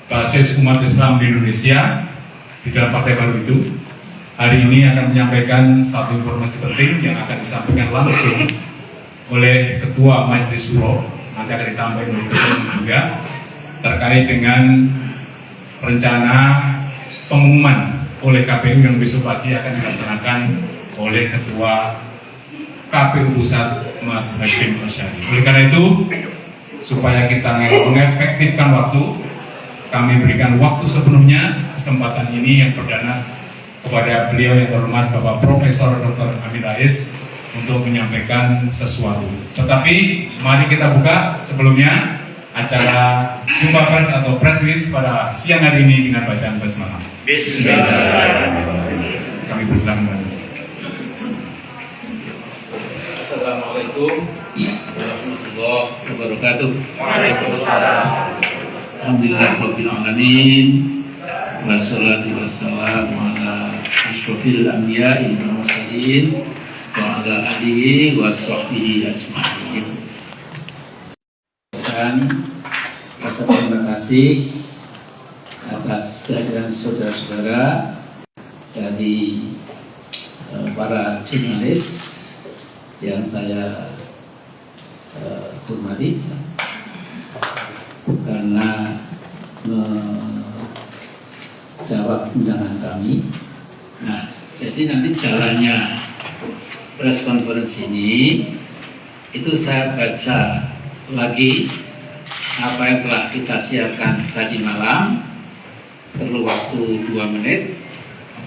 basis umat Islam di Indonesia di dalam partai baru itu, hari ini akan menyampaikan satu informasi penting yang akan disampaikan langsung oleh Ketua Majelis Suro, nanti akan ditambahin oleh Ketua juga, terkait dengan rencana pengumuman oleh KPU yang besok pagi akan dilaksanakan oleh Ketua KPU Pusat Mas Hashim Asyari. Oleh karena itu, supaya kita mengefektifkan waktu, kami berikan waktu sepenuhnya kesempatan ini yang perdana kepada beliau yang terhormat Bapak Profesor Dr. Amin Rais untuk menyampaikan sesuatu. Tetapi mari kita buka sebelumnya acara jumpa pers atau press release pada siang hari ini dengan bacaan basmalah. Bismillahirrahmanirrahim. Kami persilakan. Assalamualaikum warahmatullahi wabarakatuh. Waalaikumsalam. Alhamdulillahirabbil alamin. Wassalatu wassalamu ala asyrofil anbiya'i wal mursalin wa ala alihi wa sahbihi ajma'in. Dan rasa terima kasih atas kehadiran saudara-saudara dari para jurnalis yang saya hormati karena menjawab undangan kami. Nah, jadi nanti jalannya press conference ini itu saya baca lagi apa yang telah kita siapkan tadi malam, perlu waktu 2 menit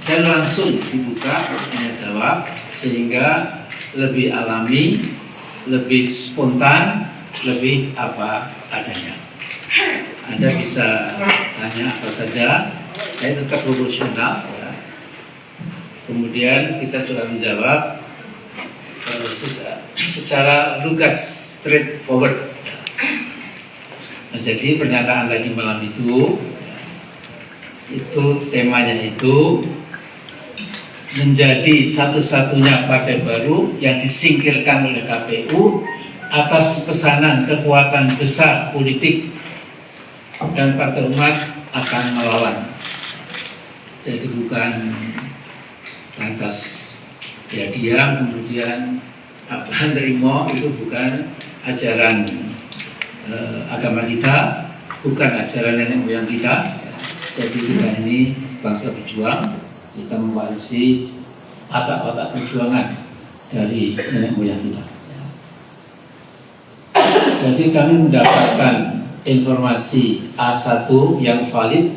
dan langsung dibuka tanya jawab sehingga lebih alami, lebih spontan, lebih apa adanya. Anda bisa tanya apa saja, saya tetap proporsional. Ya. Kemudian kita coba menjawab secara lugas, straightforward. Nah, jadi pernyataan tadi malam itu temanya itu menjadi satu-satunya partai baru yang disingkirkan oleh KPU atas pesanan kekuatan besar politik dan partai umat akan melawan. Jadi bukan lantas ya diam kemudian nerimo, itu bukan ajaran agama kita, bukan ajaran nenek moyang kita. Jadi kita ini bangsa berjuang, kita mewarisi watak-watak perjuangan dari nenek moyang kita. Jadi kami mendapatkan informasi A1 yang valid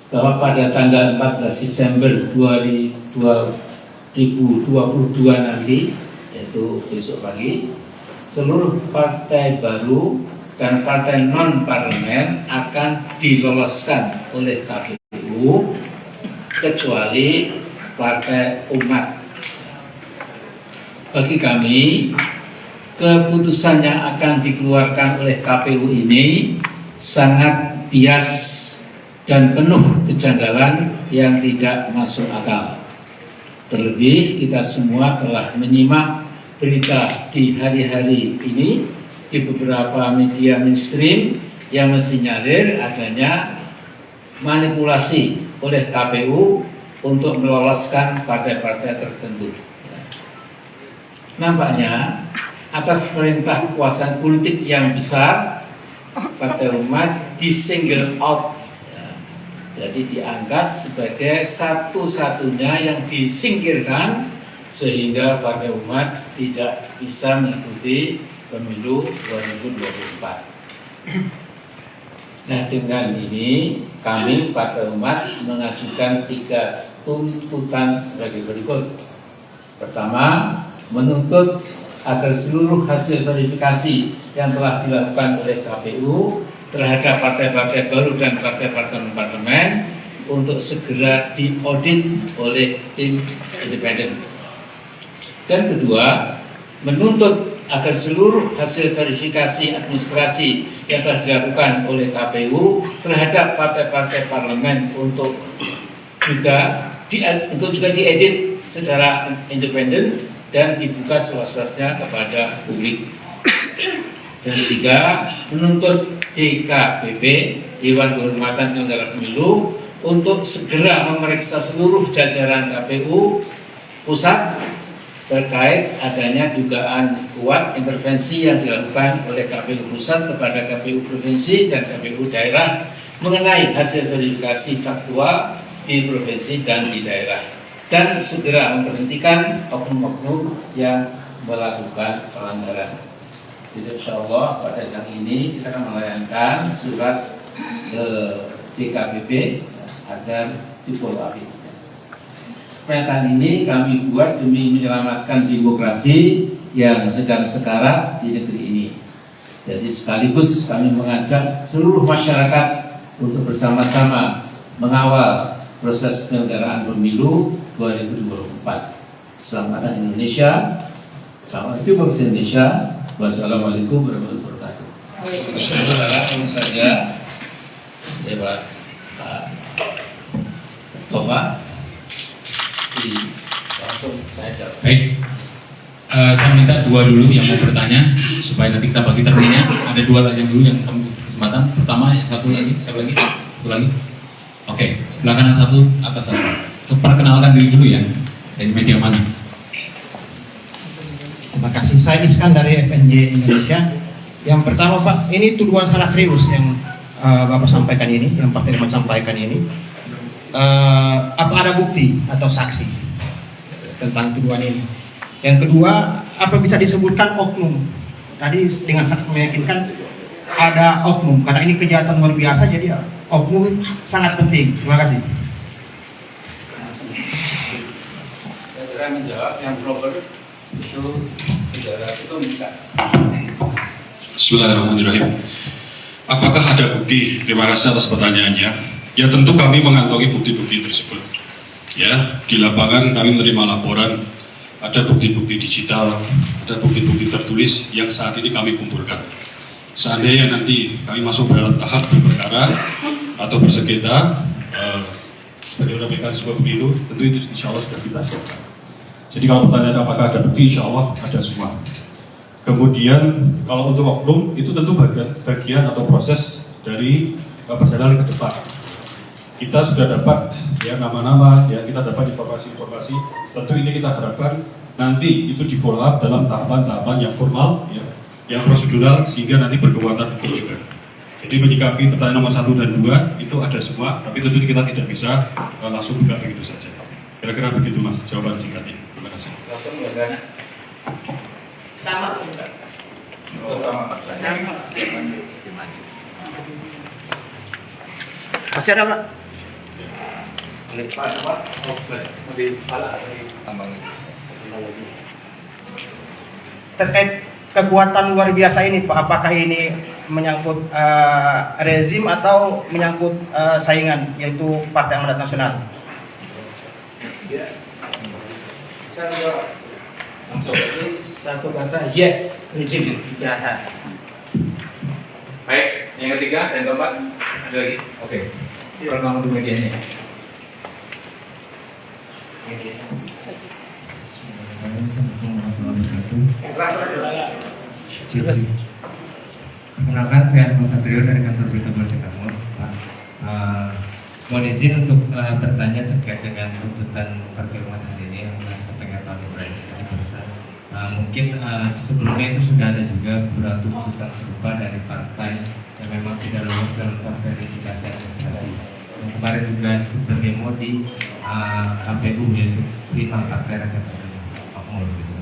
bahwa pada tanggal 14 Desember 2022 nanti, yaitu besok pagi, seluruh partai baru dan partai non-parlemen akan diloloskan oleh KPU kecuali partai umat. Bagi kami, keputusan yang akan dikeluarkan oleh KPU ini sangat bias dan penuh kejanggalan yang tidak masuk akal. Terlebih kita semua telah menyimak berita di hari-hari ini di beberapa media mainstream yang mensinyalir adanya manipulasi oleh KPU untuk meloloskan partai-partai tertentu. Nampaknya atas perintah kekuasaan politik yang besar, partai umat di-single out, jadi diangkat sebagai satu-satunya yang disingkirkan sehingga partai umat tidak bisa mengikuti pemilu 2024. Nah, dengan ini kami partai umat mengajukan 3 tuntutan sebagai berikut. Pertama, menuntut agar seluruh hasil verifikasi yang telah dilakukan oleh KPU terhadap partai-partai baru dan partai-partai non-parlemen untuk segera diaudit oleh tim independen. Dan kedua, menuntut agar seluruh hasil verifikasi administrasi yang telah dilakukan oleh KPU terhadap partai-partai parlemen untuk juga diedit secara independen dan dibuka seluas-luasnya kepada publik. Dan ketiga, menuntut DKPP, Dewan Kehormatan Penyelenggara Pemilu, untuk segera memeriksa seluruh jajaran KPU pusat terkait adanya dugaan kuat intervensi yang dilakukan oleh KPU pusat kepada KPU provinsi dan KPU daerah mengenai hasil verifikasi faktual di provinsi dan di daerah, dan segera memberhentikan oknum-oknum yang melakukan pelanggaran. Jadi insya Allah pada siang ini kita akan melayangkan surat ke DKPP agar di-follow up. Pernyataan ini kami buat demi menyelamatkan demokrasi yang sedang sekarat di negeri ini. Jadi sekaligus kami mengajak seluruh masyarakat untuk bersama-sama mengawal proses penyelenggaraan pemilu 2024. Selamat datang Indonesia, selamat demokrasi Indonesia. Wassalamualaikum warahmatullahi wabarakatuh. Saudara, tentu saja Dewan Tova langsung saya jawab. Baik, saya minta dua dulu yang mau bertanya supaya nanti kita bagi terminnya. Ada dua lagi yang dulu yang kamu kesempatan. Pertama, satu lagi, satu lagi, satu lagi. Oke, sebelah kanan satu, atas satu. Perkenalkan diri dulu ya. Dari media mana? Terima kasih. Saya Iskan dari FNJ Indonesia. Yang pertama Pak, ini tuduhan sangat serius yang Bapak sampaikan ini, yang Partai Demokrat sampaikan ini. Apa ada bukti atau saksi tentang tuduhan ini? Yang kedua, apa bisa disebutkan oknum? Tadi dengan sangat meyakinkan ada oknum, karena ini kejahatan luar biasa, jadi oknum sangat penting. Terima kasih. Saudara menjawab yang proper itu saudara itu minta. Bismillahirrahmanirrahim. Apakah ada bukti? Terima kasih atas pertanyaannya. Ya tentu kami mengantongi bukti-bukti tersebut. Ya, di lapangan kami menerima laporan ada bukti-bukti digital, ada bukti-bukti tertulis yang saat ini kami kumpulkan. Seandainya nanti kami masuk dalam tahap berperkara atau bersengketa sebagai mekanisme pemilu, tentu itu insya Allah sudah kita siapkan. Jadi kalau pertanyaan apakah ada bukti, insya Allah ada semua. Kemudian kalau untuk oknum itu tentu bagian atau proses dari perjalanan ke depan. Kita sudah dapat ya nama-nama, ya kita dapat informasi-informasi. Tentu ini kita harapkan nanti itu di follow up dalam tahapan-tahapan yang formal, ya, yang prosedural sehingga nanti berkekuatan hukum juga. Jadi menyikapi pertanyaan nomor 1 dan 2 itu ada semua, tapi tentu kita tidak bisa langsung buka begitu saja. Kira-kira begitu Mas jawaban singkatnya. Terima kasih. Langsung bagaimana? Sama bukan? Oh, sama. Masih ada Pak? Terkait kekuatan luar biasa ini Pak, apakah ini menyangkut rezim atau menyangkut saingan yaitu Partai Amanat Nasional? Ya. Langsung. Satu kata yes, rezim. Ya. Baik, yang ketiga dan keempat ada lagi. Oke. Perkenalkan dulu medianya. Perkenalkan, saya Mas Satrio dari kantor Berita Baca Kamu. Mohon izin untuk bertanya terkait dengan tuntutan Partai Umat ini yang setengah tahun tadi barusan. Mungkin sebelumnya itu sudah ada juga beberapa tuntutan serupa dari partai yang memang tidak lolos dalam verifikasi administrasi. Yang kemarin juga berdemo di KPU, yaitu Prima Partai Rakyat Makmur gitu.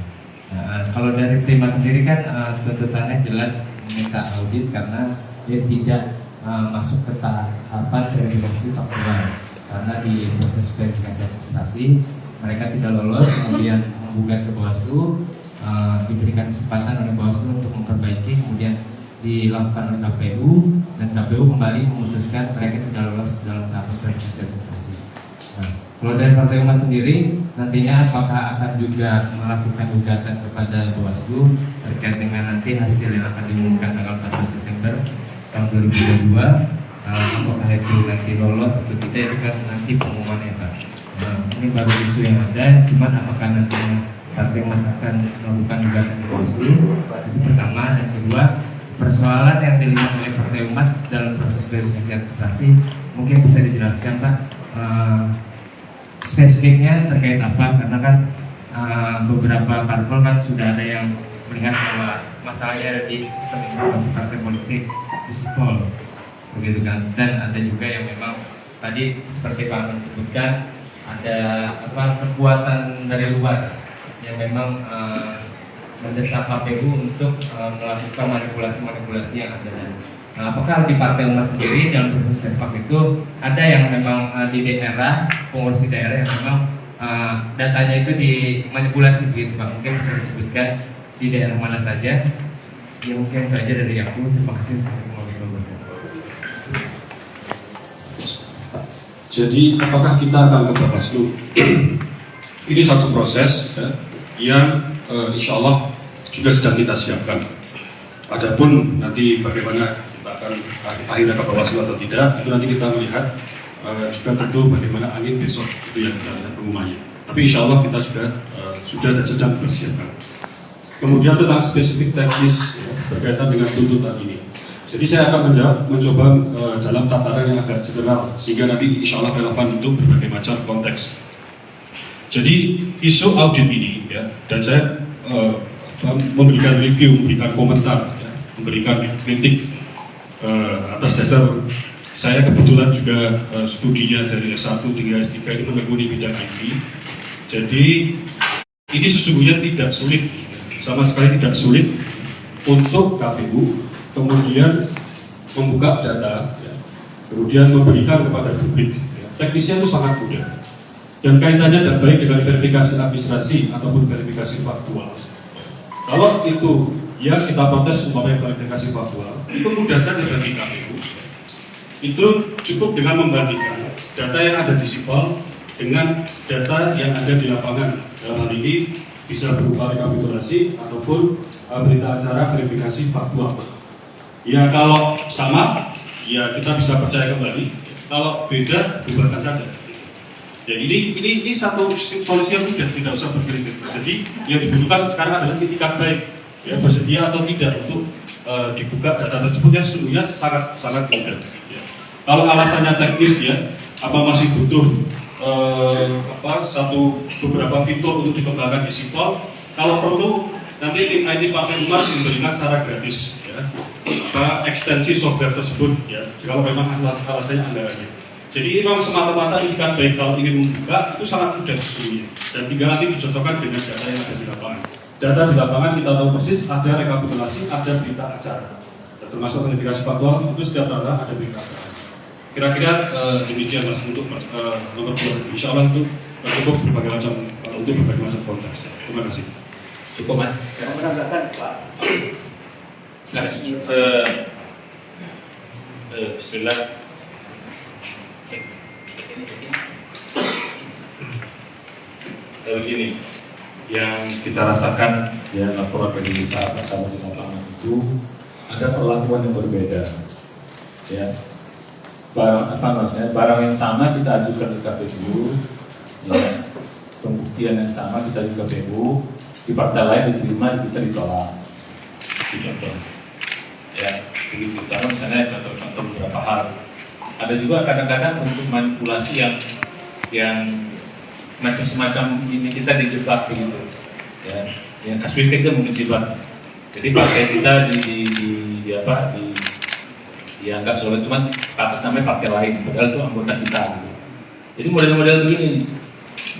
Kalau dari Prima sendiri kan tuntutannya jelas meminta audit karena dia tidak masuk ke tahapan verifikasi faktual, karena di proses verifikasi administrasi mereka tidak lolos, kemudian menggugat ke Bawaslu, diberikan kesempatan oleh Bawaslu untuk memperbaiki, kemudian dilakukan oleh KPU, dan KPU kembali memutuskan mereka tidak lolos dalam tahapan verifikasi administrasi. Nah, kalau dari Partai Umat sendiri, nantinya apakah akan juga melakukan gugatan kepada Bawaslu terkait dengan nanti hasil yang akan diumumkan tanggal 14 Desember tahun 2022, apakah itu nanti lolos atau tidak, itu kan nanti pengumumannya Pak. Ini baru isu yang ada, gimana apakah nantinya Partai Umat akan melakukan gugatan di Bawaslu? Itu pertama. Dan kedua, persoalan yang dilihat oleh Partai Umat dalam proses verifikasi administrasi mungkin bisa dijelaskan Pak spesifiknya terkait apa, karena kan beberapa parpol kan sudah ada yang melihat bahwa masalahnya ada di sistem informasi partai politik di sipol begitu kan, dan ada juga yang memang tadi seperti Pak Amin sebutkan ada kekuatan dari luas yang memang mendesak KPU untuk melakukan manipulasi-manipulasi yang ada. Nah, apakah di Partai Umat sendiri dalam proses verifikasi itu ada yang memang di daerah, pengurus di daerah yang memang datanya itu dimanipulasi begitu Pak? Mungkin bisa disebutkan di daerah mana saja? Ya mungkin itu aja dari aku. Terima kasih. Jadi apakah kita akan ke Bawaslu? Ini satu proses ya, yang insya Allah juga sedang kita siapkan. Adapun nanti bagaimana kita akan akhirnya ke Bawaslu atau tidak, itu nanti kita melihat juga tentu bagaimana angin besok itu yang kita lihat pengumumannya. Tapi insya Allah kita sudah dan sedang bersiapkan. Kemudian tentang spesifik teknis ya, berkaitan dengan tuntutan ini. Jadi saya akan mencoba dalam tataran yang agak general sehingga nanti insya Allah relevan untuk berbagai macam konteks. Jadi isu audit ini ya, dan saya memberikan review, memberikan komentar, ya, memberikan kritik atas dasar saya kebetulan juga studinya dari S1 hingga S3 itu menekuni bidang IT. Jadi ini sesungguhnya tidak sulit, sama sekali tidak sulit untuk KPU kemudian membuka data, ya, kemudian memberikan kepada publik. Ya. Teknisnya itu sangat mudah. Dan kaitannya dan baik dengan verifikasi administrasi ataupun verifikasi faktual. Kalau itu yang kita protes umpamanya verifikasi faktual, itu mudah saja bagi KPU. Itu cukup dengan membandingkan data yang ada di sipol dengan data yang ada di lapangan. Dalam hal ini bisa berupa rekapitulasi ataupun berita acara verifikasi faktual. Ya kalau sama, ya kita bisa percaya kembali. Kalau beda, bubarkan saja. Ya ini satu solusi yang mudah, tidak usah berpikir. Jadi yang dibutuhkan sekarang adalah itikat baik, ya bersedia atau tidak untuk dibuka data tersebut yang sesungguhnya sangat mudah. Ya. Kalau alasannya teknis ya, apa masih butuh beberapa fitur untuk dikembangkan di sipol? Kalau perlu nanti tim IT Partai Umat memberikan secara gratis, ya, ekstensi software tersebut, ya, kalau memang alasannya anggarannya. Jadi ini memang semata-mata itikat baik, kalau ingin membuka itu sangat mudah sesungguhnya, dan tinggal nanti dicocokkan dengan data yang ada di lapangan. Data di lapangan kita tahu persis ada rekapitulasi, ada berita acara, dan termasuk verifikasi faktual itu setiap data ada berita acara. Kira-kira demikian Mas untuk nomor 2. Insya Allah itu cukup berbagai macam untuk berbagai macam konteks. Terima kasih. Cukup Mas. Yang menambahkan Pak. Bismillah. Begini, yang kita rasakan ya laporan bagi saat bersama di lapangan itu ada perlakuan yang berbeda, ya. Barang yang sama kita ajukan ke KPU, ya. Pembuktian yang sama kita ajukan ke KPU, di partai lain diterima, kita ditolak. Contoh, ya begitu. Karena misalnya contoh beberapa hal. Ada juga kadang-kadang untuk manipulasi yang macam semacam ini kita dijebak begitu, ya. Yang kasuistik itu mungkin sifat. Jadi partai kita dianggap sebagai cuma atas nama partai lain, padahal itu anggota kita. Gitu. Jadi model-model begini.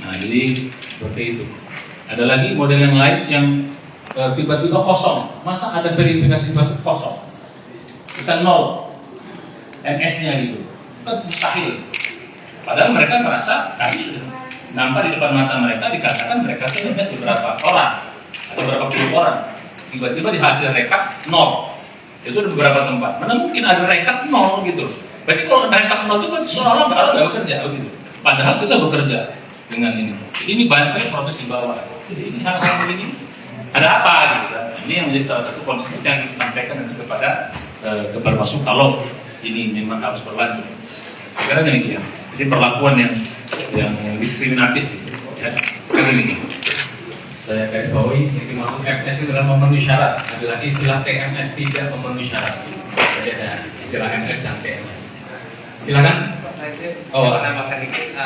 Nah, jadi seperti itu. Ada lagi model yang lain yang tiba-tiba kosong. Masa ada verifikasi baru kosong? Kita 0 MS-nya gitu. Kan mustahil. Padahal mereka merasa kami sudah nampak di depan mata mereka, dikatakan mereka itu MS beberapa orang atau beberapa puluh orang. Tiba-tiba di hasil rekap 0. Itu ada beberapa tempat. Mana mungkin ada rekap 0 gitu. Berarti kalau ada rekap 0 itu berarti seolah-olah nggak bekerja gitu. Padahal kita bekerja dengan ini. Jadi ini banyak sekali proses di bawah. Jadi ini hal-hal begini ada apa gitu kan? Ini yang menjadi salah satu konsep yang kita sampaikan nanti kepada Bawaslu kalau ini memang harus berlanjut. Sekarang demikian. Jadi perlakuan yang diskriminatif gitu. Ya. Sekarang ini. Saya garis bawahi, yang dimaksud MS itu adalah memenuhi syarat. Ada lagi istilah TMS tidak memenuhi syarat. Jadi ada istilah MS dan TMS. Silakan. Oh, nambahkan dikit.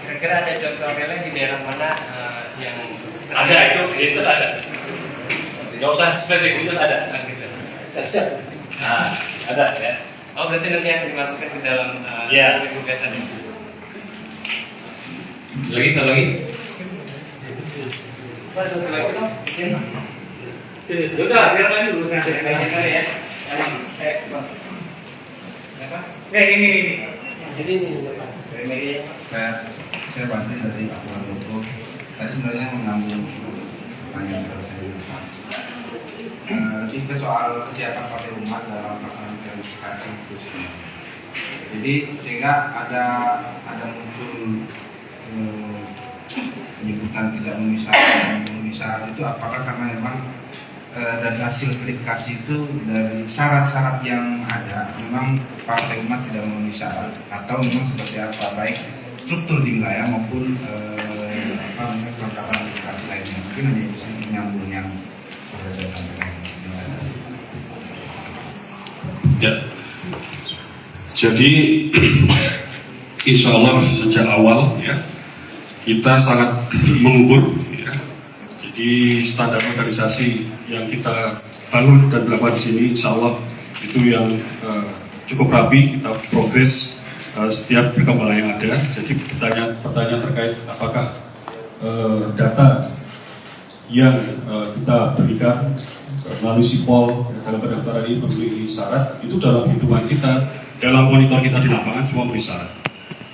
Kira-kira ada contoh real di daerah mana yang Ada itu ada. Nggak usah spesifik, itu ada. Siap. Nah, ada ya. Oh, berarti nanti akan dimasukkan ke dalam Iya. gagasan. Satu lagi. Mas, satu lagi dong. Udah, biar lagi dulu. Ya. Apa? Ini. Jadi ini. Saya bantu dari Pak Wardoko. Tadi sebenarnya mengambil pertanyaan saya lupa. Lebih ke soal kesiapan partai umat dalam pelaksanaan verifikasi khususnya. Jadi sehingga ada muncul penyebutan tidak memenuhi syarat itu apakah karena memang dari hasil verifikasi itu dari syarat-syarat yang ada memang partai umat tidak memenuhi syarat atau memang seperti apa baik struktur di wilayah maupun kelengkapan verifikasi lainnya. Mungkin hanya itu sih menyambung yang sudah saya sampaikan. Terima kasih. Ya. Jadi insya Allah sejak awal ya kita sangat mengukur ya. Jadi standar organisasi yang kita bangun dan berlakukan di sini insya Allah itu yang cukup rapi, kita progres setiap perkembangan yang ada. Jadi pertanyaan terkait apakah data yang kita berikan melalui sipol dalam pendaftaran ini memenuhi syarat, itu dalam hitungan kita, dalam monitor kita di lapangan semua memenuhi syarat.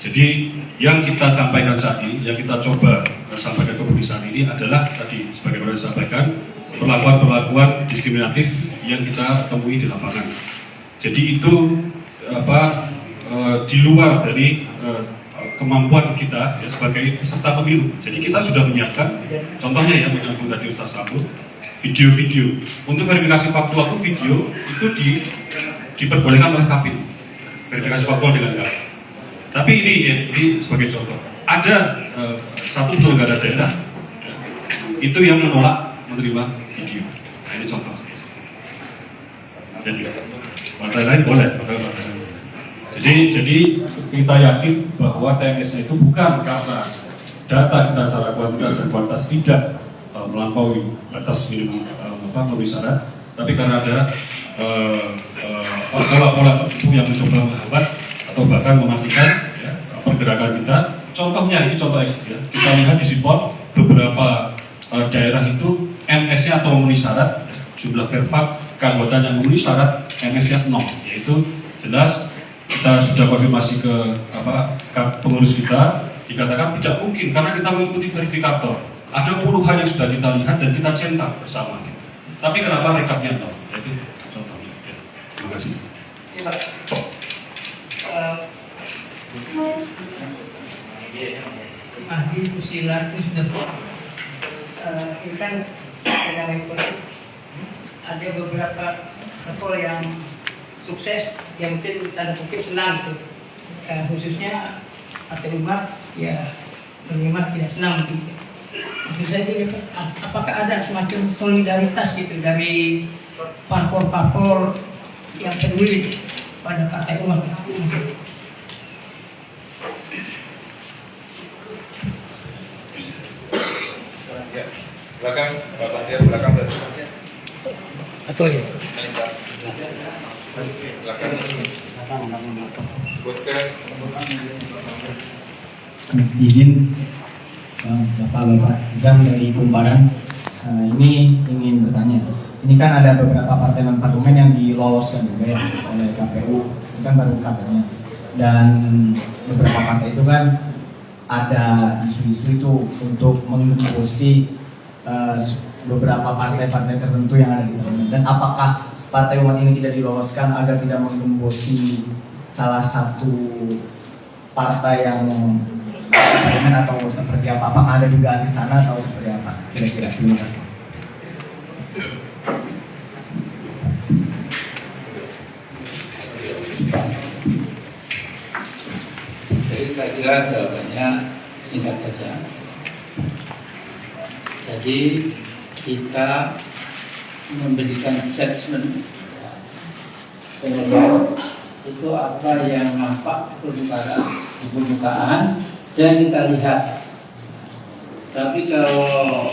Jadi yang kita sampaikan saat ini, yang kita coba sampaikan ke publik saat ini adalah tadi sebagaimana disampaikan perlakuan-perlakuan diskriminatif yang kita temui di lapangan. Jadi itu di luar dari kemampuan kita ya, sebagai peserta pemilu. Jadi kita sudah menyiapkan, contohnya ya menyambung tadi Ustaz Sabur, video-video untuk verifikasi faktual itu video itu diperbolehkan oleh KPU, verifikasi faktual dengan KPU. Tapi ini sebagai contoh, ada satu penyelenggara daerah ya, itu yang menolak menerima video. Nah, ini contoh. Jadi partai lain boleh, Jadi kita yakin bahwa TMS itu bukan karena data kita secara kuantitas dan kualitas tidak melampaui batas minimum memenuhi syarat, tapi karena ada pola-pola tertentu yang mencoba menghambat atau bahkan mematikan ya, pergerakan kita. Contohnya ini contoh ekstrim ya. Kita lihat di sipol beberapa daerah itu MS-nya atau memenuhi syarat, jumlah verfak keanggotaan yang memenuhi syarat MS-nya 0, yaitu jelas kita sudah konfirmasi ke pengurus kita, dikatakan tidak mungkin karena kita mengikuti verifikator. Ada puluhan yang sudah kita lihat dan kita cetak bersama. Gitu. Tapi kenapa rekapnya 0? Itu contohnya. Ya. Terima kasih. Ya, Pak. Ahli usilat itu sudah ini kan dengan politik ada beberapa tokoh yang sukses yang mungkin tanda kutip senang gitu. Khususnya Partai Umat ya menerima tidak senang gitu. Maksud saya ini, apakah ada semacam solidaritas gitu dari parpol-parpol yang peduli pada Partai Umat? Belakang, Bapak siap belakang tadi. Betul ya. Izin Bapak Zam dari Kumparan, ini ingin bertanya. Ini kan ada beberapa partai non parlemen yang diloloskan juga ya oleh KPU, itu kan baru katanya. Dan beberapa partai itu kan ada isu-isu itu untuk menggembosi beberapa partai-partai tertentu yang ada di parlemen. Dan apakah Partai Umat ini tidak diloloskan agar tidak menggembosi salah satu partai yang parlemen atau seperti apa? Apakah ada dugaan di sana atau seperti apa? Kira-kira. Terima kasih. Jadi saya kira jawabannya singkat saja. Jadi kita memberikan judgement terhadap itu apa yang nampak di permukaan dan kita lihat. Tapi kalau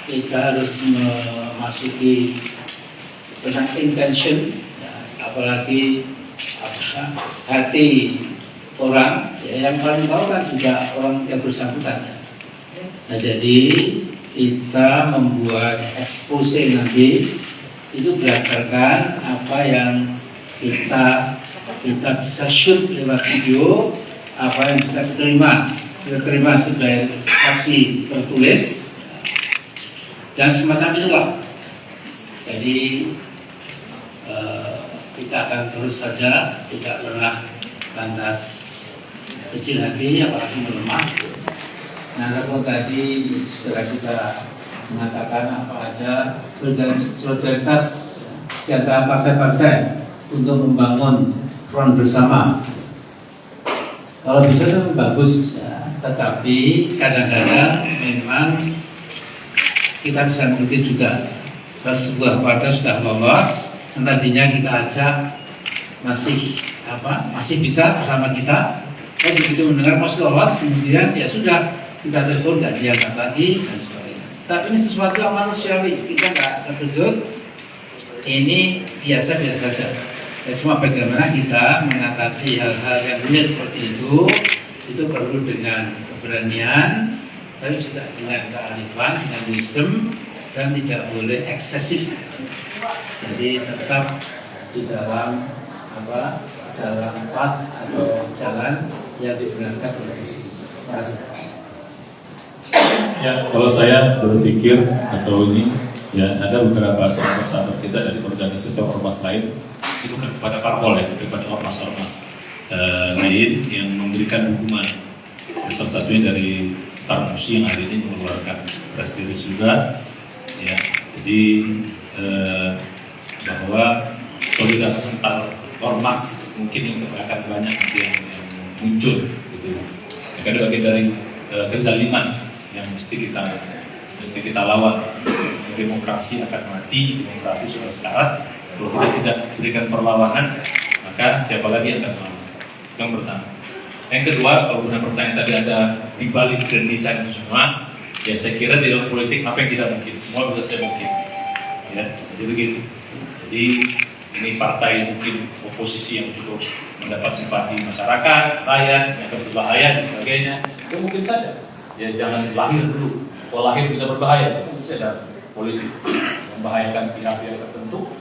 kita harus memasuki tentang intention, ya, apalagi hati orang, ya, yang paling tahu kan juga orang yang bersangkutan. Nah, jadi kita membuat expose nanti itu berdasarkan apa yang kita bisa shoot lewat video, apa yang bisa kita terima sebagai saksi tertulis dan semacam itulah. Jadi kita akan terus saja, tidak pernah lantas kecil hati apalagi melemah. Nah, kalau tadi setelah kita mengatakan apa ada solidaritas di antara partai-partai untuk membangun front bersama. Kalau bisa itu bagus, ya. Tetapi kadang-kadang memang kita bisa mengerti juga kalau sebuah partai sudah lolos, tadinya kita ajak masih bisa bersama kita. Kalau begitu mendengar masih lolos, kemudian ya sudah kita telepon dan diangkat lagi dan sebagainya. Tapi ini sesuatu yang manusiawi, kita nggak terkejut. Ini biasa-biasa saja. Ya, cuma bagaimana kita mengatasi hal-hal yang dunia seperti itu perlu dengan keberanian, tapi juga dengan kearifan, dengan wisdom, dan tidak boleh eksesif. Jadi tetap di dalam path atau jalan yang dibenarkan oleh Yesus. Terima kasih. Ya, kalau saya berpikir atau ini, ya ada beberapa sahabat-sahabat kita dari organisasi ormas lain itu kan kepada parpol ya, kepada ormas-ormas lain yang memberikan dukungan. Salah satunya dari Tarmusi yang hari ini mengeluarkan press release juga, ya. Jadi bahwa solidaritas antar ormas mungkin yang akan banyak yang muncul, gitu. Ya, ada bagian dari kezaliman yang mesti kita lawan. Demokrasi akan mati, demokrasi sudah sekarat. Kalau kita tidak berikan perlawanan, maka siapa lagi yang akan mau? Yang pertama. Yang kedua, kalau benar pertanyaan tadi ada di balik desain itu semua, ya saya kira di dalam politik apa yang tidak mungkin, semua bisa saya mungkin. Ya, jadi begini. Jadi ini partai mungkin oposisi yang cukup mendapat simpati masyarakat, rakyat, yang berbahaya dan sebagainya, itu mungkin saja. Ya jangan lahir dulu. Kalau lahir bisa berbahaya, itu bisa ada politik membahayakan pihak-pihak tertentu.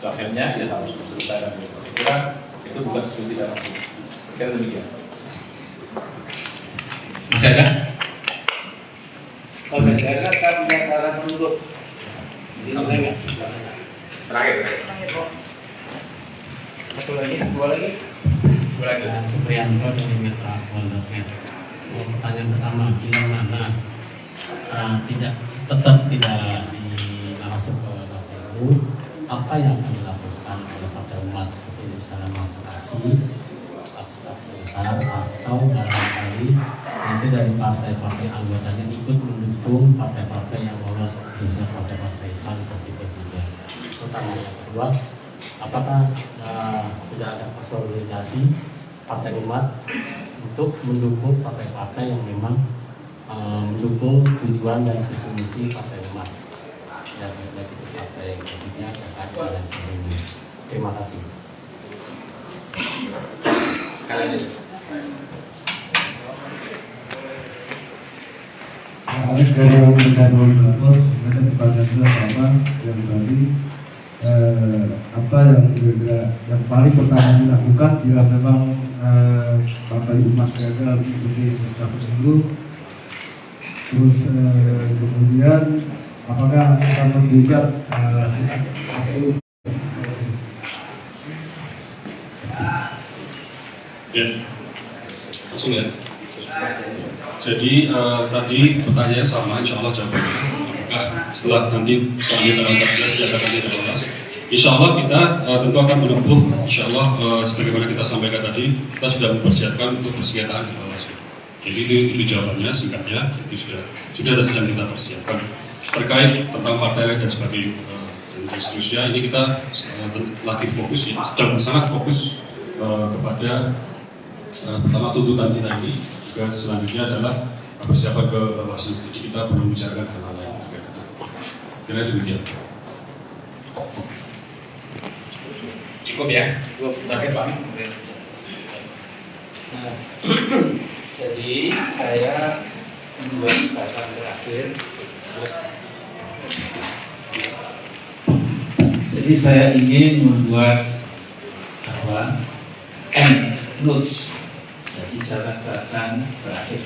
Akhirnya dia harus diselesaikan dengan kesimpulan. Itu bukan sesuatu tidak langsung. Kira demikian. Masih ada? Kalau negara saya punya cara menutup. Terakhir. Satu lagi, dua lagi. Supriyanto dari Metro Polda. Pertanyaan pertama, bila mana tetap tidak masuk ke KPU, apa yang akan dilakukan oleh Partai Umat seperti misalnya mengaktifasi aksi besar atau barangkali nanti dari partai-partai anggotanya ikut mendukung partai-partai yang lolos, khususnya partai-partai Islam seperti P3. Pertanyaan yang kedua, apakah sudah ada konsolidasi Partai Umat untuk mendukung partai-partai yang memang mendukung tujuan dan visi misi Partai Umat, ya baik itu partai yang ketiga, KKI dan sebagainya. Terima kasih. Sekali lagi. Dari yang kepada sama yang tadi apa yang paling pertama dilakukan bila memang Partai Umat gagal mengikuti status dulu, terus kemudian apakah akan menggugat ya, langsung ya. Jadi tadi pertanyaannya sama, insya Allah jawabannya. Apakah setelah nanti soalnya tanggal 14 ya tanggal 13, insya Allah kita tentu akan menempuh, insya Allah sebagaimana kita sampaikan tadi, kita sudah mempersiapkan untuk persenjataan di Bawaslu. Jadi itu jawabannya singkatnya, itu sudah sedang kita persiapkan. Terkait tentang partai lain dan sebagainya dan seterusnya, ini kita lagi fokus ya, sedang sangat fokus kepada pertama tuntutan kita ini, juga selanjutnya adalah persiapan ke Bawaslu. Jadi kita belum bicarakan hal-hal lain. Kira demikian. Cukup ya, cukup. Oke Pak. Nah, jadi saya membuat catatan terakhir. Jadi saya ingin membuat notes, jadi catatan terakhir.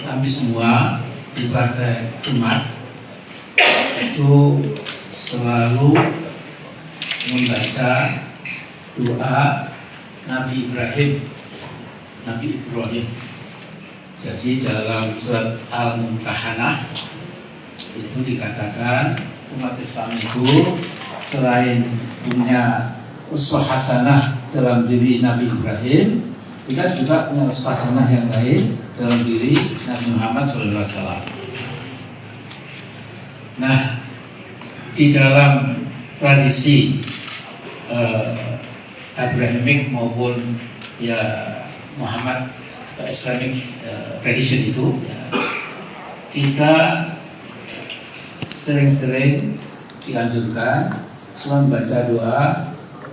Kami semua di Partai Umat itu selalu membaca doa Nabi Ibrahim. Jadi dalam surat Al-Mumtahanah itu dikatakan umat Islam itu selain punya uswah hasanah dalam diri Nabi Ibrahim, kita juga punya uswah hasanah yang lain dalam diri Nabi Muhammad SAW. Nah, di dalam tradisi Abrahamic maupun ya Muhammad atau Islamic tradition itu ya, kita sering-sering dianjurkan selalu membaca doa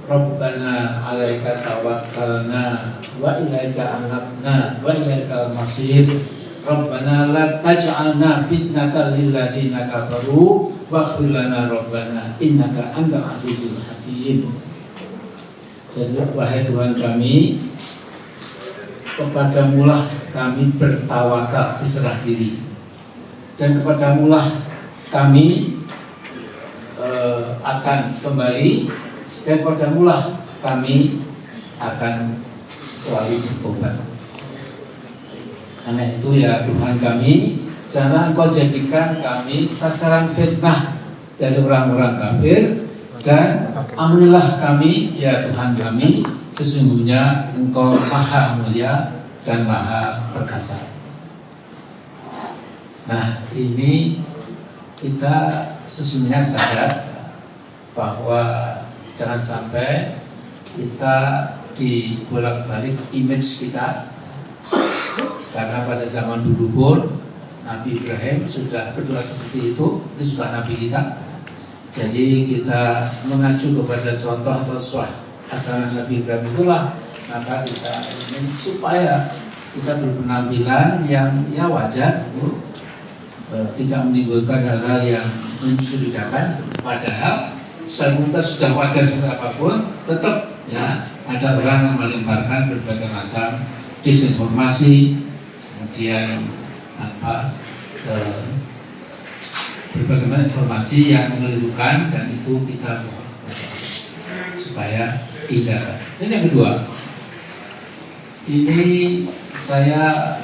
Rabbana alaika tawakkalna wa ilaika anabna wa ilaika al-masir Rabbana la taj'alna fitnatan lil ladzina kafaru waghfir lana Rabbana innaka antal azizul hakim. Jadi wahai Tuhan kami, kepadamulah kami bertawakal, berserah diri, dan kepadamulah kami akan kembali, dan kepadamulah kami akan selalu bertobat. Karena itu ya Tuhan kami, jangan Engkau jadikan kami sasaran fitnah dari orang-orang kafir, dan ambillah kami ya Tuhan kami, sesungguhnya Engkau maha mulia dan maha perkasa. Nah, ini kita sesungguhnya sadar bahwa jangan sampai kita dibolak-balik image kita, karena pada zaman dulu pun Nabi Ibrahim sudah berdoa seperti itu juga Nabi kita. Jadi kita mengacu kepada contoh atau suah hasanah Nabi Ibrahim itulah, maka kita ingin supaya kita berpenampilan yang ya wajar, tidak menimbulkan hal-hal yang mencurigakan. Padahal kita sudah wajar seperti apapun, tetap ya ada orang yang melemparkan berbagai macam disinformasi, kemudian berbagai macam informasi yang mengelirukan, dan itu kita supaya tidak. Dan yang kedua, ini saya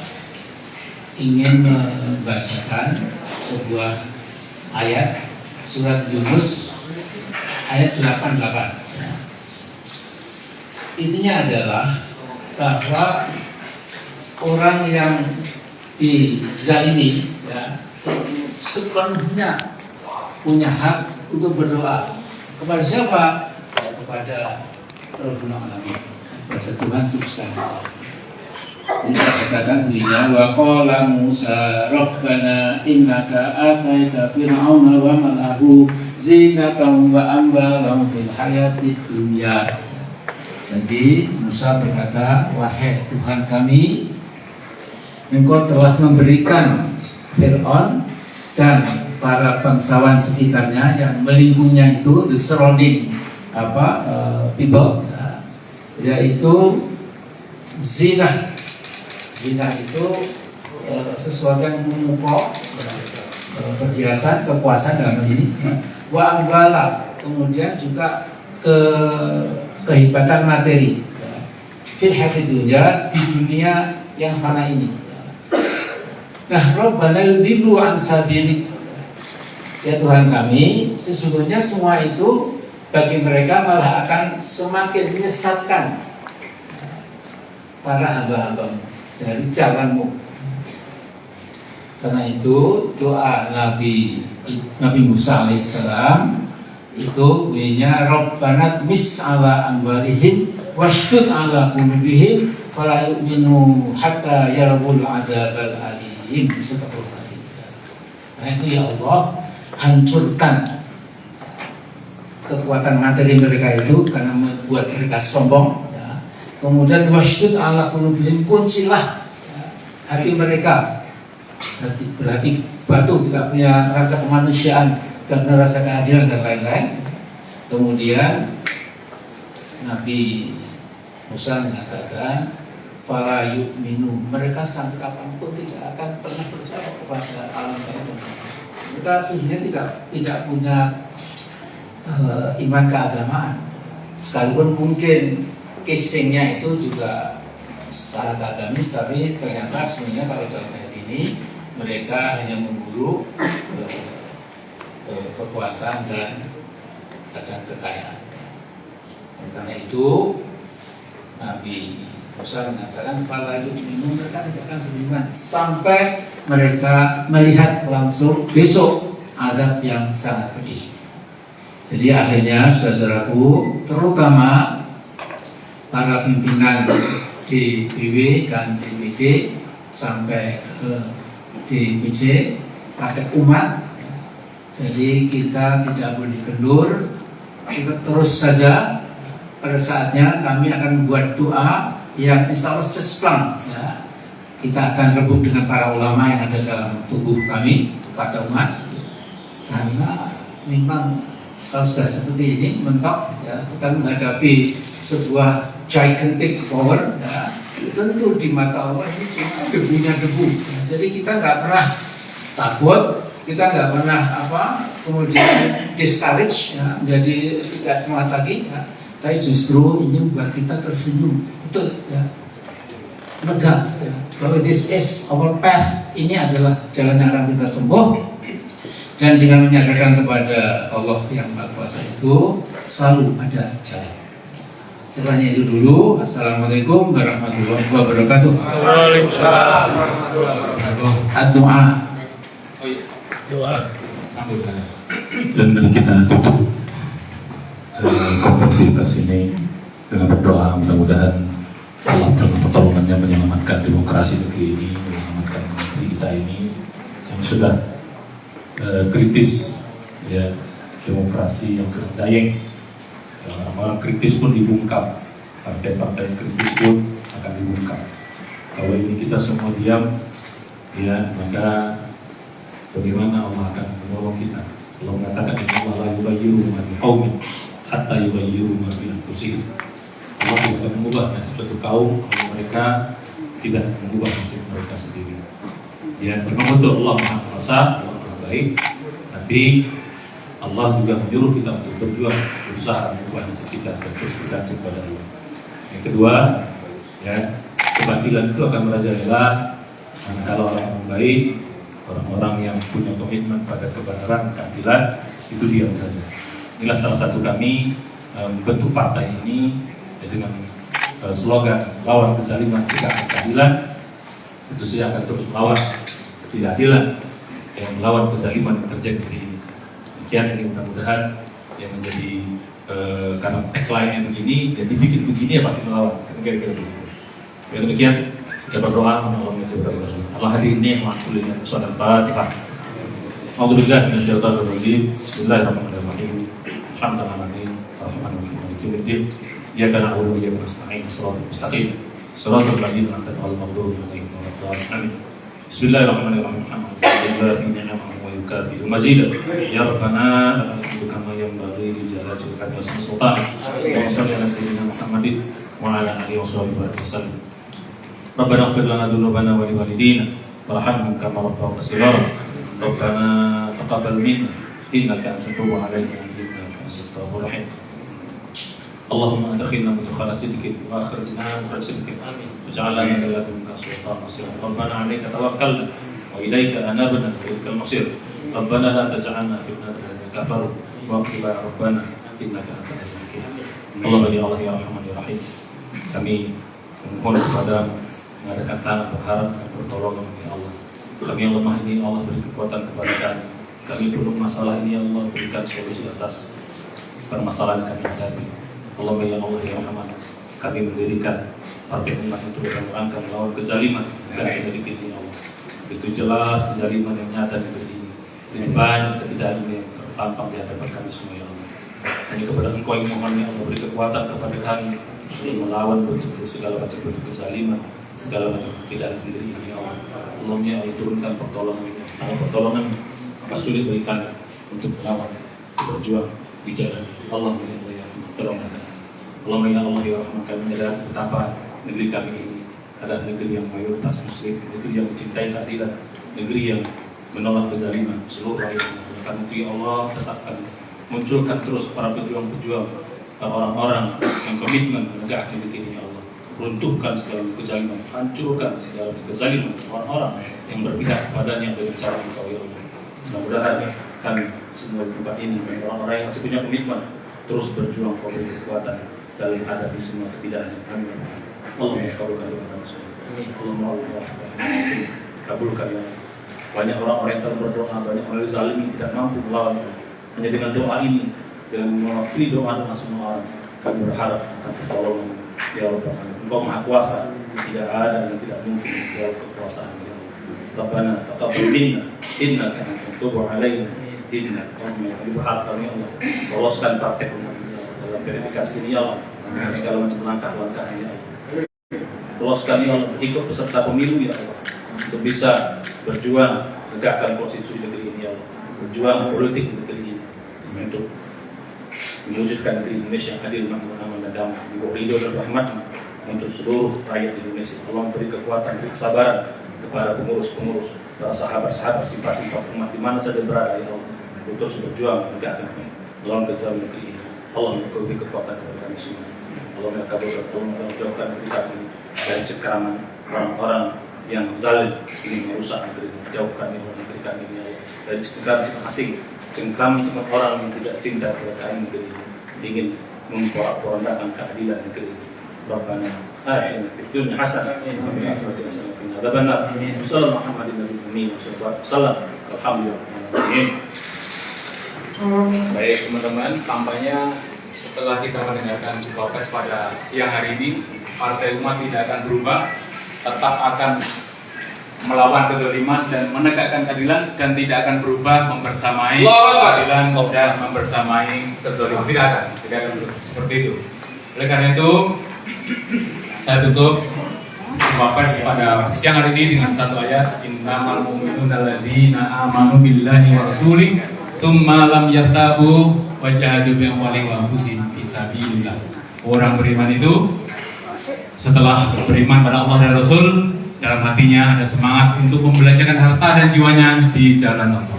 ingin membacakan sebuah ayat surat Yunus ayat 88. Intinya adalah bahwa orang yang dizalimi ya, sepenuhnya punya hak untuk berdoa kepada siapa? Ya, kepada Rabbul Alamin, kepada Tuhan Subhanahu. Ini saya katakan bunyinya wa qala Musa Rabbana innaka ataita fir'auna wa mal'ahu zinatan wa amwalan fil hayatid dunya. Jadi Musa berkata, wahai Tuhan kami, Engkau telah memberikan Fir'aun dan para bangsawan sekitarnya yang melingkunginya itu, the surrounding people, yaitu zina. Zina itu sesuatu yang memukau, perhiasan, kepuasan dalam ini. Wa amwala, kemudian juga kehebatan materi. Fil hayatid dunya, di dunia yang fana ini. Nah, Rabbana yudillu an sabilik. Ya Tuhan kami, sesungguhnya semua itu bagi mereka malah akan semakin menyesatkan. para hamba-hambamu dari jalanmu. Karena itu doa Nabi Musa alaihissalam itu bunyinya Rabbana mis ala amwalihim washdud ala qulubihim fala yu'minu hatta yarawul adzabal alim. Nah itu ya Allah, hancurkan kekuatan materi mereka itu karena membuat mereka sombong ya. Kemudian washdud ala qulubihim, kuncilah ya, hati mereka. Berarti batu tidak punya rasa kemanusiaan, tidak punya rasa keadilan dan lain-lain. Kemudian Nabi Musa mengatakan fala yu'minu, mereka sampai kapanpun tidak akan pernah percaya kepada alam gaib. Mereka sebenarnya tidak punya iman keagamaan, sekalipun mungkin casingnya itu juga secara agamis, tapi ternyata sebenarnya kalau dalam ayat ini mereka hanya memburu kekuasaan dan kekayaan. Karena itu Nabi Musa mengatakan fala yu'minu, mereka tidak akan beriman sampai mereka melihat langsung besok azab yang sangat pedih. Jadi akhirnya saudaraku, terutama para pimpinan DPW dan DPD sampai ke DPC, partai umat. Jadi kita tidak boleh dikendur, kita terus saja. Pada saatnya kami akan membuat doa yang insya Allah cespleng ya. Kita akan rebut dengan para ulama yang ada dalam tubuh kami, partai umat. Karena memang kalau sudah seperti ini mentok ya, kita menghadapi sebuah gigantic power ya, tentu di mata Allah ini cuma debunya debu ya. Jadi kita nggak pernah takut, kita nggak pernah kemudian discourage ya, menjadi tidak semangat lagi ya. Tapi justru ini membuat kita tersenyum, betul ya, lega ya, bahwa this is our path, ini adalah jalan yang akan kita tempuh. Dan dengan menyadarkan kepada Allah yang Maha Kuasa itu selalu ada jalan. Sebenarnya itu dulu. Assalamualaikum warahmatullahi wabarakatuh. Waalaikumsalam warahmatullahi wabarakatuh. Doa. Doa. Dan mari kita tutup konferensi pers ini dengan berdoa, mudah-mudahan Allah dengan pertolongannya menyelamatkan demokrasi negeri ini, menyelamatkan negeri kita ini yang sudah kritis ya, demokrasi yang sedang dayeng. Orang-orang kritis pun dibungkam, partai-partai kritis pun akan dibungkam. Kalau ini kita semua diam ya, maka bagaimana Allah akan menolong kita? Allah mengatakan Allah la yughayyiru ma biqaumin hatta yughayyiru ma bi anfusihim. Allah tidak mengubah nasib suatu kaum kalau mereka tidak mengubah nasib mereka sendiri. Ya, memang betul Allah Maha Kuasa, Allah Maha Baik, tapi Allah juga menyuruh kita untuk berjuang, berusaha mengubah nasib kita dan terus bergantung kepada Allah. Yang kedua, ya, kebatilan itu akan merajalela manakala orang baik, orang-orang yang punya komitmen pada kebenaran, keadilan, itu diam saja. Inilah salah satu kami bentuk partai ini ya, dengan slogan lawan kezaliman, tegakkan keadilan. Tentu saja akan terus melawan ketidakadilan yang melawan kezaliman yang terjadi di ini. Demikian ini mudah-mudahan yang menjadi karena tagline yang begini, jadi bikin begini ya pasti melawan. Kira-kira begitu. Ya, demikian kita berdoa Allah menjadikan Allah hadir ini maksudnya surat Al-Fatihah. Alhamdulillah Bismillahirrahmanirrahim. Alhamdulillahirrahmanirrahim. Alhamdulillah. Ya kana awal ya nasta'in shiratal mustaqim. Shiratal ladzina an'amta 'alaihim Amin. Bismillahirrahmanirrahim. Alhamdulillah wa yukafi mazid. Ya Rabbana kama yanbaghi li jalali wajhika wa sultan. Wa salli ala sayyidina Muhammadin wa ala alihi wa sahbihi wasallam. Rabbana ighfir lana dhunubana wa li walidina warhamhum kama rabbawna shighara. Rabbana taqabbal minna innaka antat tawwabur rahim innaka antat tawwabur rahim. Allahumma adkhilna mudkhala sidqin wa akhrijna mukhraj sidqin. Amin. Waj'alna min ladunka sultanan nasira. Rabbana 'alaika tawakkalna wa ilaika anabna wa ilaikal masir. Rabbana la taj'alna fitnatan lil kafaru wa qina rabbana innaka antal hakim. Allah ya Allah ya Rahman ya Rahim. Kami Mohon kepada mengadakan tangan berharap dan pertolongan ya Allah. Kami yang lemah ini Allah beri kekuatan kepada kami. Kami penuh masalah ini Allah berikan solusi atas permasalahan kami hadapi. Allahumma ya Allah ya Rahman, kami mendirikan partai umat untuk merangka melawan kezaliman dan memiliki ini Allah. Itu jelas kezaliman yang nyata di negeri ini. Dan banyak ketidakadilan yang tertampang di hadapan kami semua ya Allah. Hanya kepada Engkau yang mohon ya Allah beri kekuatan kepada kami untuk melawan bentuk segala macam bentuk kezaliman, segala macam ketidakadilan negeri ini ya Allah. Allahumma ya Allah turunkan pertolongan, pertolongan maka sulit bagi kami untuk melawan, berjuang di jalan Allah ya tolong kami. Allahumma ya Allah ya Rahman, kami menyadari betapa negeri kami ini adalah negeri yang mayoritas muslim, negeri yang mencintai keadilan, negeri yang menolak kezaliman seluruh rakyat. Kami ya Allah tetapkan munculkan terus para pejuang-pejuang, orang-orang yang komitmen menegakkan negeri ini ya Allah. Runtuhkan segala kezaliman, hancurkan segala kezaliman orang-orang yang berpihak kepadanya dengan cara Engkau ya Allah. Mudah-mudahan kami semua di tempat ini dan orang-orang yang masih punya komitmen terus berjuang memberi kekuatan dalam menghadapi semua ketidakadilan kami. Allahumma kabulkan doa kami semua. Allahumma kabulkan ya Allah. Banyak orang-orang yang telah berdoa, banyak orang yang zalim tidak mampu melawan. Hanya dengan doa ini, dengan mewakili doa semua orang, kami berharap akan pertolongan ya Allah. Engkau Maha Kuasa, tidak ada yang tidak mungkin ya Allah kekuasaan ya Allah. Rabbana taqabbal minna innaka antat tawwabur rahim. Innaka kami berharap kami ya Allah loloskan praktek umat ini ya Allah dalam verifikasi ini ya Allah dengan segala macam langkah-langkah ya Allah. Loloskan ya Allah ikut peserta pemilu ya Allah untuk bisa berjuang menegakkan konstitusi negeri ini ya Allah, berjuang politik negeri ini untuk mewujudkan negeri Indonesia yang adil, makmur, aman dan damai, diberi ridho dan rahmat untuk seluruh rakyat Indonesia. Allah beri kekuatan, beri kesabaran kepada pengurus-pengurus, para sahabat-sahabat, simpati-simpati umat di mana saja berada ya Allah, untuk terus berjuang menegakkan melawan kezaliman negeri ini. Allah beri kekuatan kepada kami semua. Allah mengabulkan, Allah menjauhkan negeri kami dari cengkraman orang-orang yang zalim ingin merusak negeri ini. Jauhkan ya Allah negeri kami ini dari cengkraman asing, cengkraman orang yang tidak cinta kepada negeri ini, ingin memporak-porandakan keadilan negeri ini. Rabbana atina fid dunya hasanah wa fil akhirati hasanah wa qina adzabannar. Sallallahu alaihi wasallam. Alhamdulillah. Baik teman-teman, tampaknya setelah kita mendengarkan jumpa pers pada siang hari ini, Partai Umat tidak akan berubah, tetap akan melawan kezaliman dan menegakkan keadilan dan tidak akan berubah membersamai keadilan dan membersamai kezaliman. Tidak akan berubah seperti itu. Oleh karena itu, saya tutup jumpa pers pada siang hari ini dengan satu ayat, innamal mu'minuna alladzina amanu billahi wa rasulih tsumma lam yartabu wa jahadu bi amwalihim wa anfusihim fi sabilillah. Orang beriman itu setelah beriman pada Allah dan Rasul, dalam hatinya ada semangat untuk membelanjakan harta dan jiwanya di jalan Allah.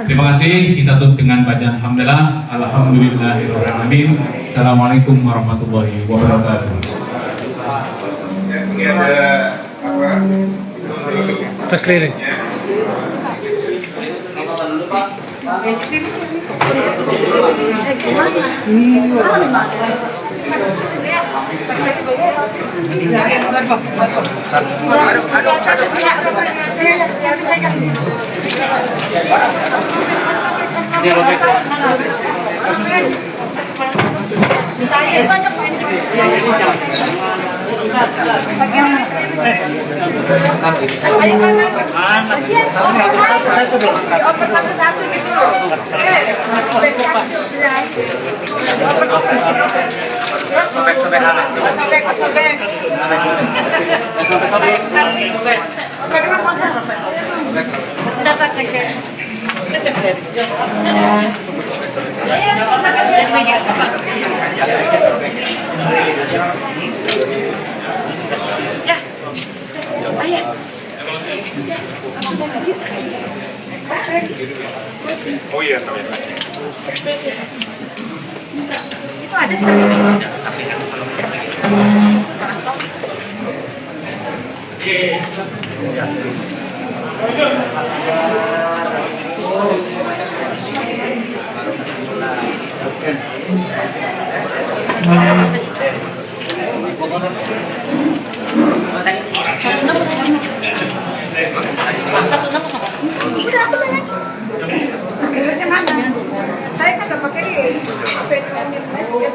Terima kasih. Kita tutup dengan bacaan hamdalah. Alhamdulillahirrahmanirrahim. Assalamualaikum warahmatullahi wabarakatuh. Ini ada apa? Tes lirik. Oh iya, itu ada Oke.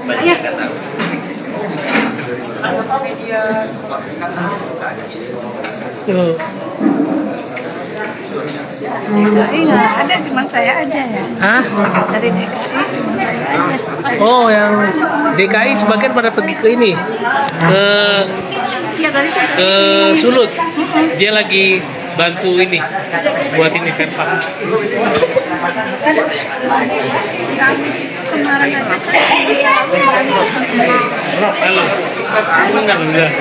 Ayah. Tuh. DKI nggak ada, cuma saya aja ya. Hah? Dari DKI cuma saya aja. Oh, yang DKI sebagian pada pergi ke ini, ke Iya dari saya. ke Sulut. Dia lagi bantu ini, buat ini Verpak. Habis itu kemarin aja saya Halo. Alhamdulillah.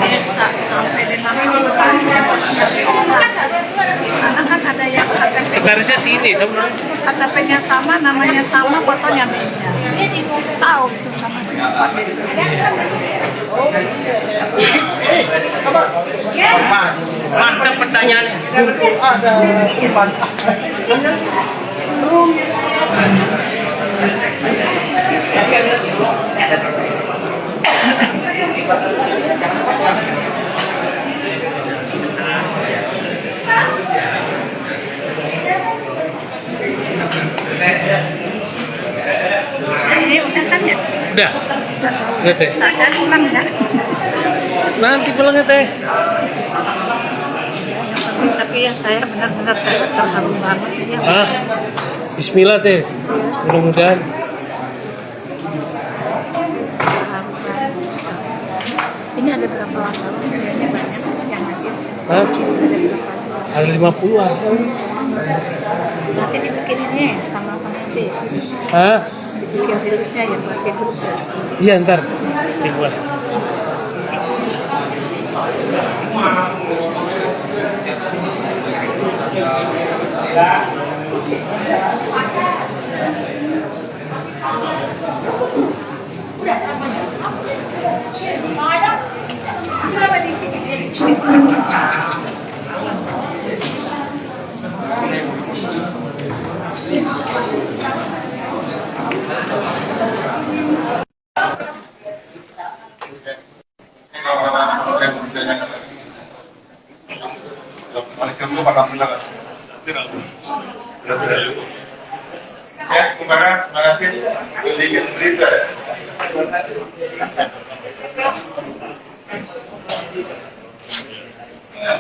desa sampai dengan karena kan ada yang Sekretarisnya sini, sama. KTP-nya sama, namanya sama, fotonya beda. Tahu itu sama siapa. Mantap pertanyaannya. Ini udah kan ya? Udah. Udah teh. Saya pulang ya. Nanti pulangnya teh. Tapi ya saya benar-benar terharu banget ya. Ah, Bismillah teh. Mudah-mudahan. Ini ada berapa wartawan? Ini banyak yang hadir. Hah? Ada 50-an. Nanti dibikin ini sama peneliti. Hah? Dibikin rilisnya ya buat di grup. Iya ntar dibuat. Ya, terima kasih. Bikin berita. Ya,